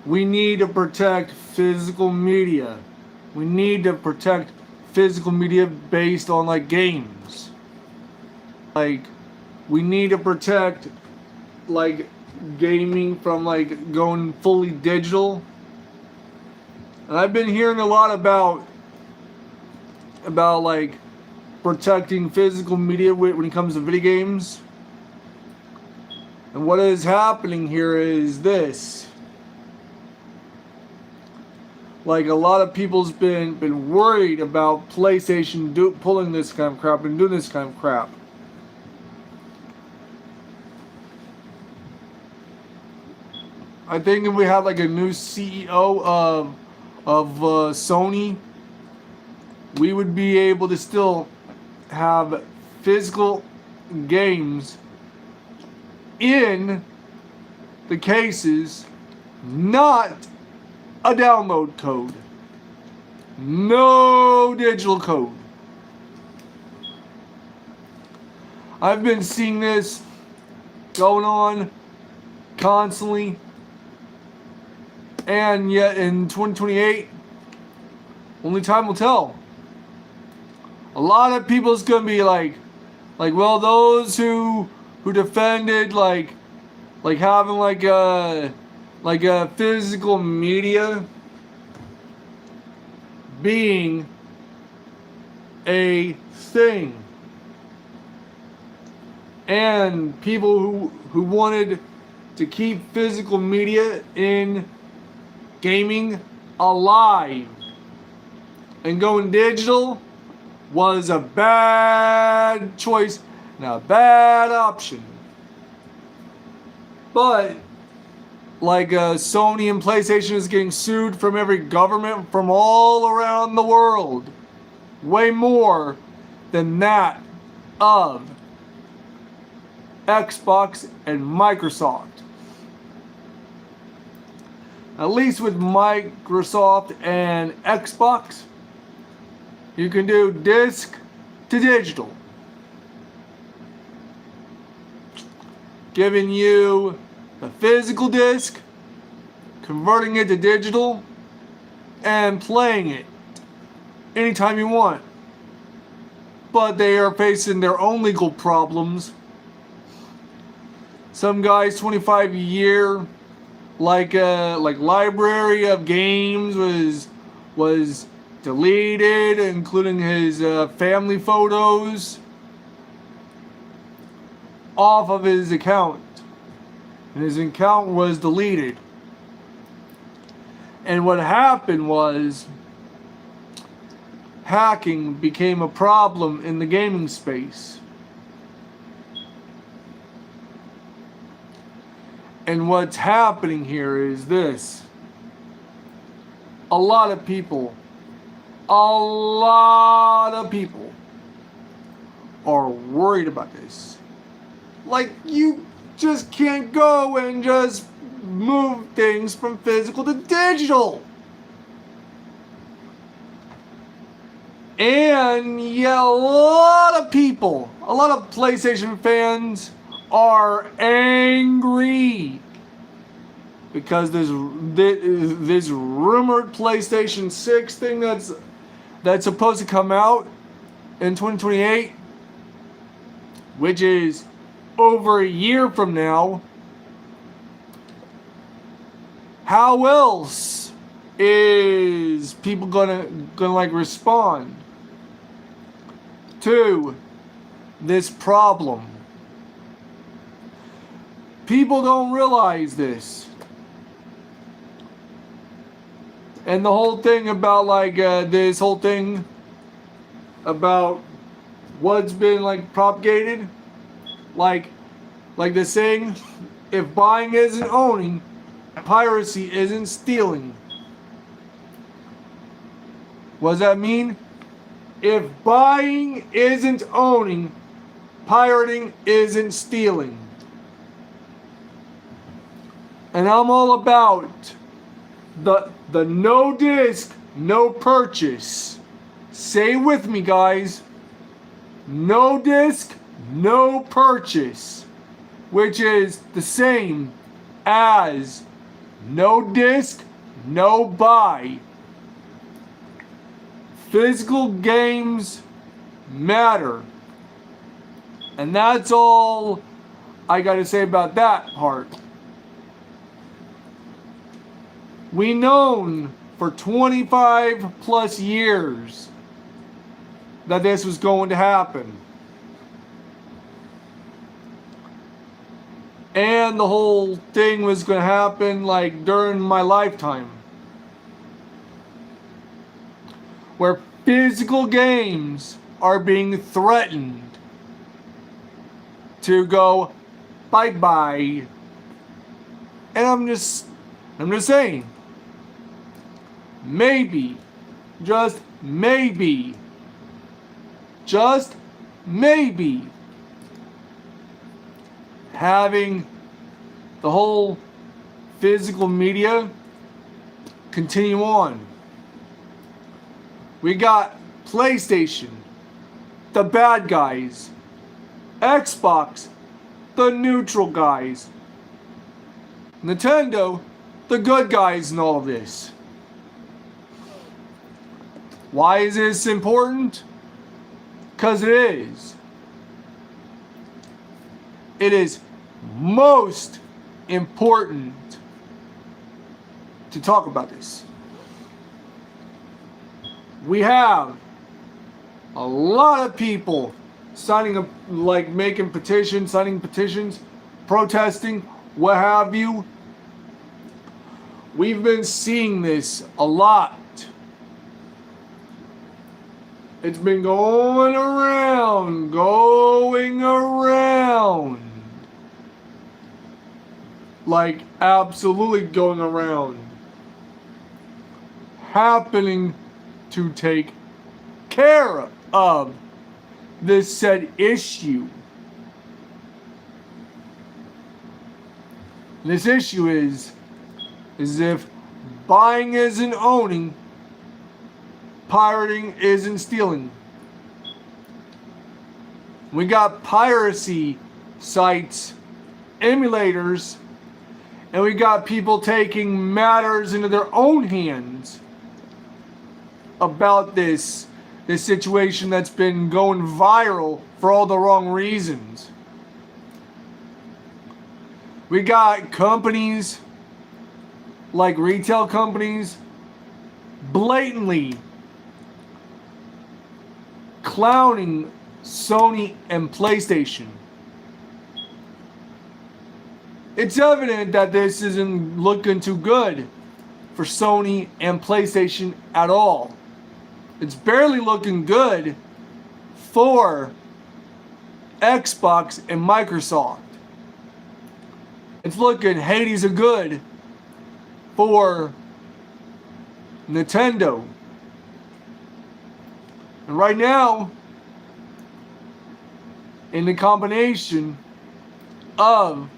We need to protect physical media. We need to protect physical media based on like games. Like we need to protect like gaming from like going fully digital. And I've been hearing a lot about like protecting physical media when it comes to video games. And what is happening here is this. Like a lot of people's been worried about PlayStation pulling this kind of crap and doing this kind of crap. I think if we had like a new CEO of Sony, we would be able to still have physical games in the cases, not a download code. No digital code. I've been seeing this going on constantly. And yet in 2028, only time will tell. A lot of people's gonna be like, well, those who defended like having like a physical media being a thing, and people who wanted to keep physical media in gaming alive and going digital was a bad choice and a bad option. But like Sony and PlayStation is getting sued from every government from all around the world, way more than that of Xbox and Microsoft. At least with Microsoft and Xbox, you can do disc to digital, giving you the physical disc, converting it to digital, and playing it anytime you want. But they are facing their own legal problems. Some guy's 25-year like library of games was deleted, including his family photos, off of his account, and his account was deleted. And what happened was hacking became a problem in the gaming space. And what's happening here is this. A lot of people are worried about this. Like, you just can't go and just move things from physical to digital. And yeah, a lot of PlayStation fans are angry because this rumored PlayStation 6 thing that's supposed to come out in 2028, which is over a year from now. How else is people gonna like respond to this problem? People don't realize this. And the whole thing about this whole thing about what's been like propagated, like the saying, if buying isn't owning, piracy isn't stealing. What does that mean? If buying isn't owning, pirating isn't stealing. And I'm all about the no disc, no purchase. Say it with me, guys. No disc, no purchase. Which is the same as No disc, no buy. Physical games matter. And that's all I gotta say about that part. We known for 25 plus years that this was going to happen. And the whole thing was going to happen like during my lifetime. Where physical games are being threatened to go bye-bye. And I'm just saying, maybe, just maybe, having the whole physical media continue on. We got PlayStation, the bad guys. Xbox, the neutral guys. Nintendo, the good guys in all of this. Why is this important? Because it is. It is most important to talk about this. We have a lot of people signing up, like making petitions, signing petitions, protesting, what have you. We've been seeing this a lot. It's been going around. Like absolutely going around. Happening to take care of this said issue. This issue is if buying isn't owning, pirating isn't stealing. We got piracy sites, emulators, and we got people taking matters into their own hands about this situation that's been going viral for all the wrong reasons. We got companies, like retail companies, blatantly clowning Sony and PlayStation. It's evident that this isn't looking too good for Sony and PlayStation at all. It's barely looking good for Xbox and Microsoft. It's looking Hades of good for Nintendo. And right now, in the combination of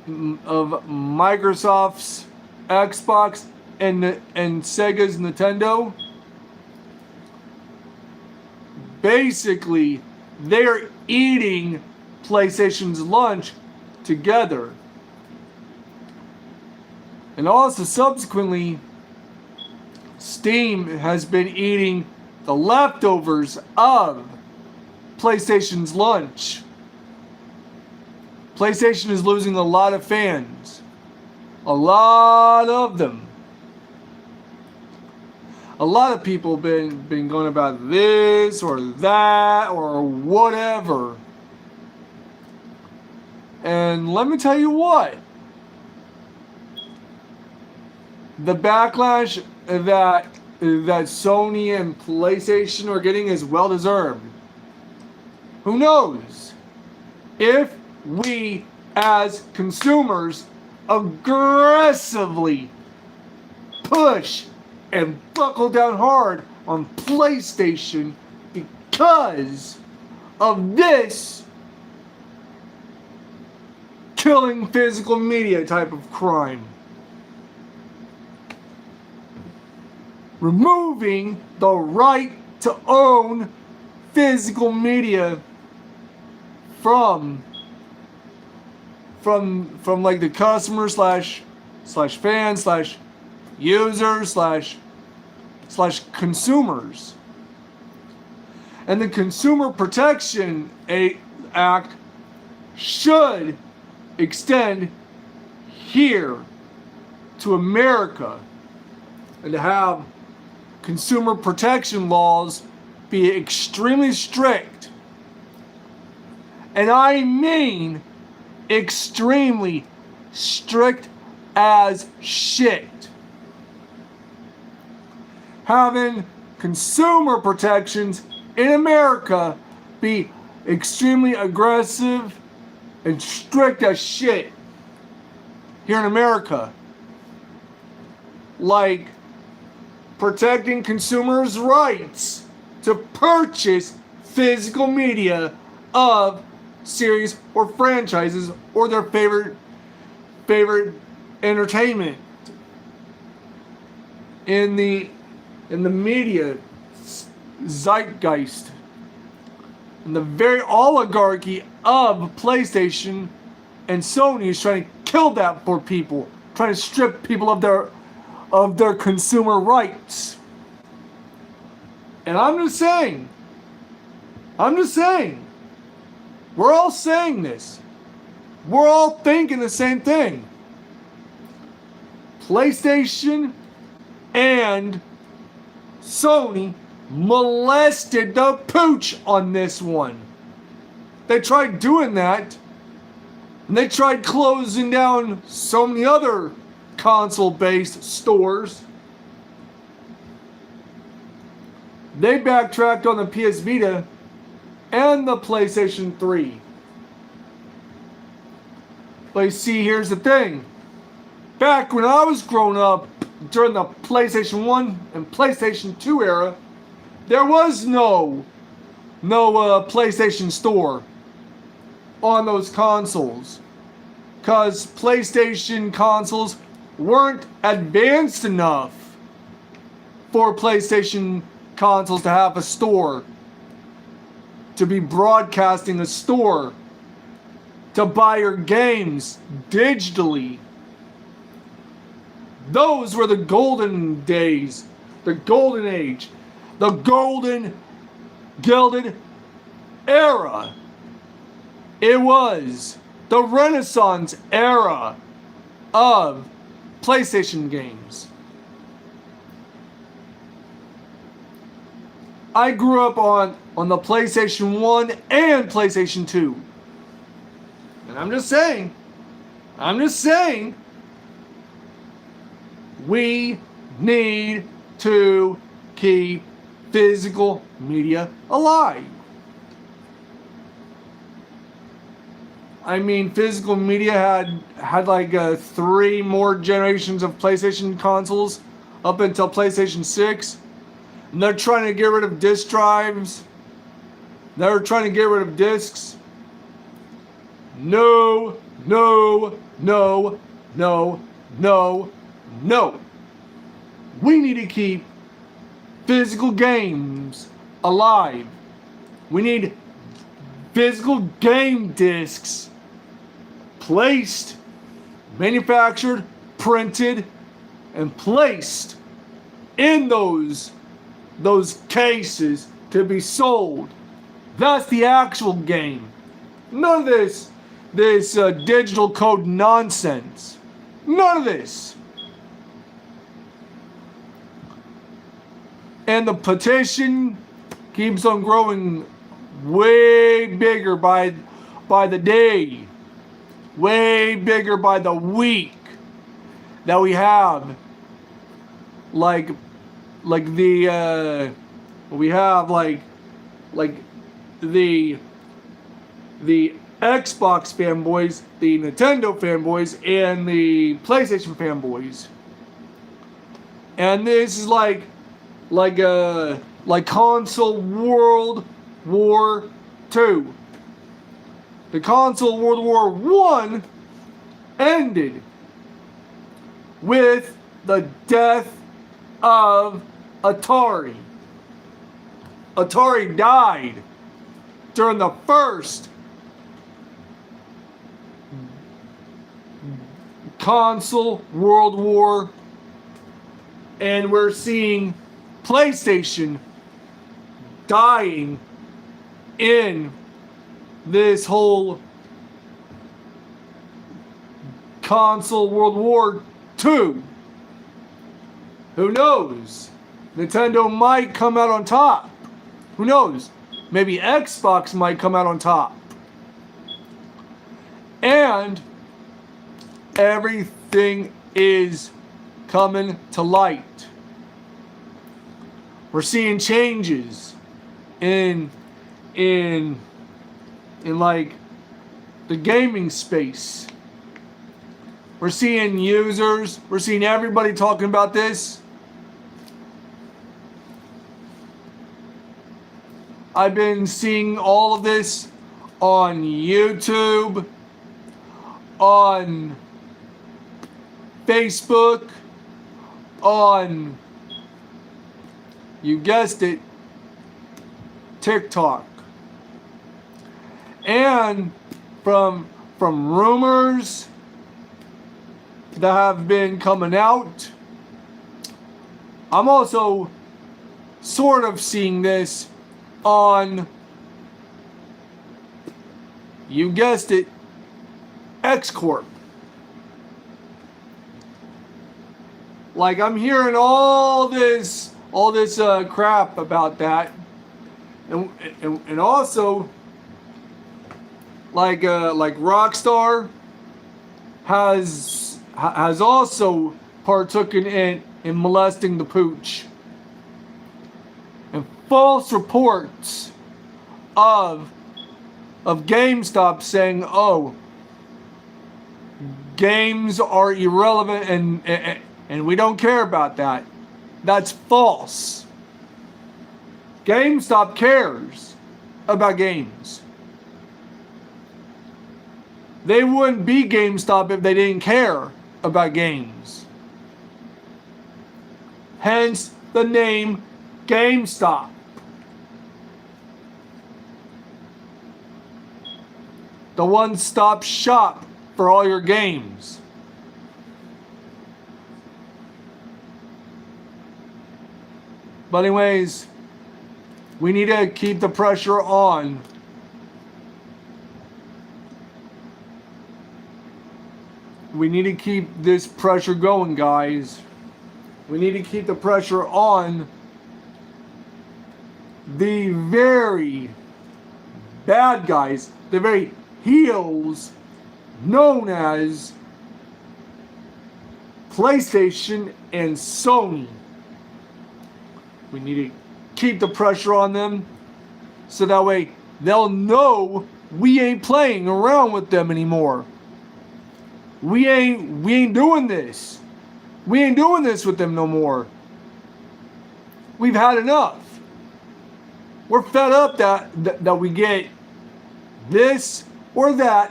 Microsoft's Xbox and Sega's Nintendo, basically they're eating PlayStation's lunch together. And also subsequently, Steam has been eating the leftovers of PlayStation's lunch. PlayStation is losing a lot of fans. A lot of them. A lot of people been going about this or that or whatever. And let me tell you what. The backlash that Sony and PlayStation are getting is well deserved. Who knows? If we as consumers aggressively push and buckle down hard on PlayStation because of this killing physical media type of crime. Removing the right to own physical media from from like the customer slash fan slash user slash consumers. And the Consumer Protection Act should extend here to America, and to have consumer protection laws be extremely strict. And I mean extremely strict as shit. Having consumer protections in America be extremely aggressive and strict as shit here in America. Like protecting consumers' rights to purchase physical media of series or franchises or their favorite entertainment in the media zeitgeist, and the very oligarchy of PlayStation and Sony is trying to kill that for people, trying to strip people of their consumer rights. And I'm just saying, we're all saying this. We're all thinking the same thing. PlayStation and Sony molested the pooch on this one. They tried doing that, and they tried closing down so many other console-based stores. They backtracked on the PS Vita and the PlayStation 3. But you see, here's the thing. Back when I was growing up, during the PlayStation 1 and PlayStation 2 era, there was no PlayStation Store on those consoles, because PlayStation consoles weren't advanced enough for PlayStation consoles to have a store, to be broadcasting a store, to buy your games digitally. Those were the golden days, the golden age, the golden gilded era. It was the Renaissance era of PlayStation games. I grew up on the PlayStation 1 and PlayStation 2. And I'm just saying, we need to keep physical media alive. I mean, physical media had like 3 more generations of PlayStation consoles up until PlayStation 6. And they're trying to get rid of disk drives. They're trying to get rid of discs. No, no, no, no, no, no. We need to keep physical games alive. We need physical game discs placed, manufactured, printed, and placed in those cases to be sold. That's the actual game. None of this digital code nonsense. None of this. And the petition keeps on growing way bigger by the day, way bigger by the week, that we have like the Xbox fanboys, the Nintendo fanboys, and the PlayStation fanboys. And this is like console World War II. The console World War I ended with the death of Atari. Atari died during the first console world war, and we're seeing PlayStation dying in this whole console world war 2. Who knows? Nintendo might come out on top. Who knows? Maybe Xbox might come out on top. And everything is coming to light. We're seeing changes in like the gaming space. We're seeing users, we're seeing everybody talking about this. I've been seeing all of this on YouTube, on Facebook, on, you guessed it, TikTok. And from rumors that have been coming out, I'm also sort of seeing this on, you guessed it, X Corp. Like, I'm hearing all this crap about that, and also like Rockstar has also partaken in molesting the pooch, and false reports of GameStop saying, oh, games are irrelevant and we don't care about that. That's false. GameStop cares about games. They wouldn't be GameStop if they didn't care about games. Hence the name GameStop. The one-stop shop for all your games. But anyways, we need to keep the pressure on. We need to keep this pressure going, guys. We need to keep the pressure on the very bad guys, the very heels known as PlayStation and Sony. We need to keep the pressure on them so that way they'll know we ain't playing around with them anymore. We ain't doing this. We ain't doing this with them no more. We've had enough. We're fed up that we get this or that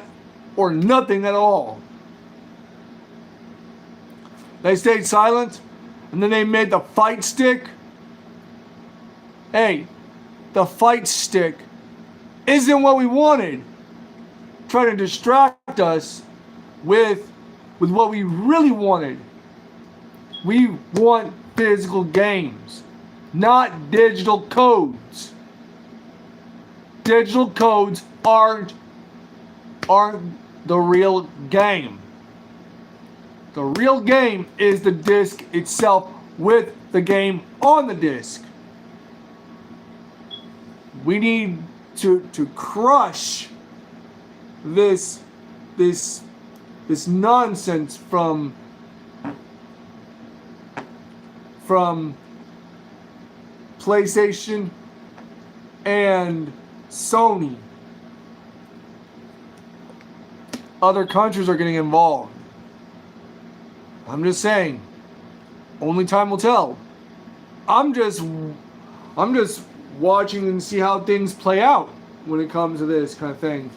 or nothing at all. They stayed silent, and then they made the fight stick. Hey, the fight stick isn't what we wanted. Trying to distract us with what we really wanted. We want physical games, not digital codes. Digital codes aren't the real game. The real game is the disc itself with the game on the disc. We need to crush this nonsense from PlayStation and Sony. Other countries are getting involved. I'm just saying. Only time will tell. I'm just watching and see how things play out when it comes to this kind of thing.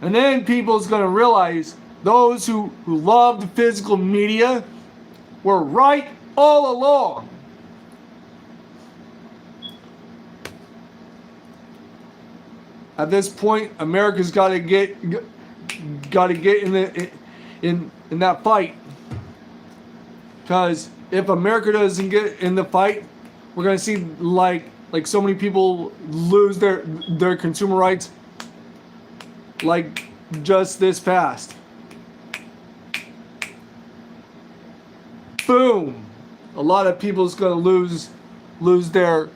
And then people's going to realize those who loved physical media were right all along. At this point, America's got to get in in that fight. Because if America doesn't get in the fight, we're gonna see like so many people lose their consumer rights, like just this past. Boom! A lot of people's gonna lose their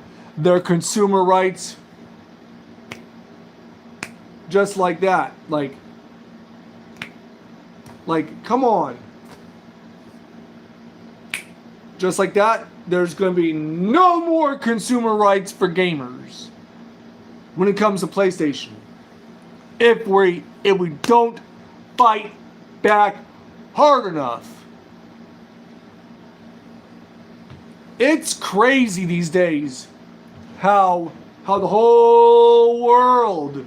consumer rights, just like that. Like come on. Just like that, there's going to be no more consumer rights for gamers when it comes to PlayStation. If we don't fight back hard enough. It's crazy these days how the whole world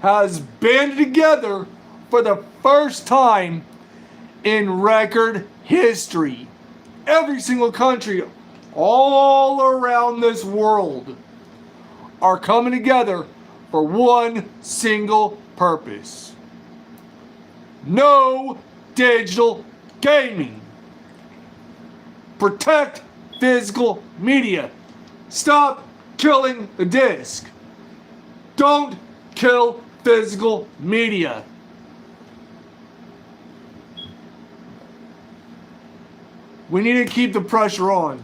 has banded together for the first time in record history. Every single country all around this world are coming together for one single purpose. No digital gaming. Protect physical media. Stop killing the disc. Don't kill physical media. We need to keep the pressure on.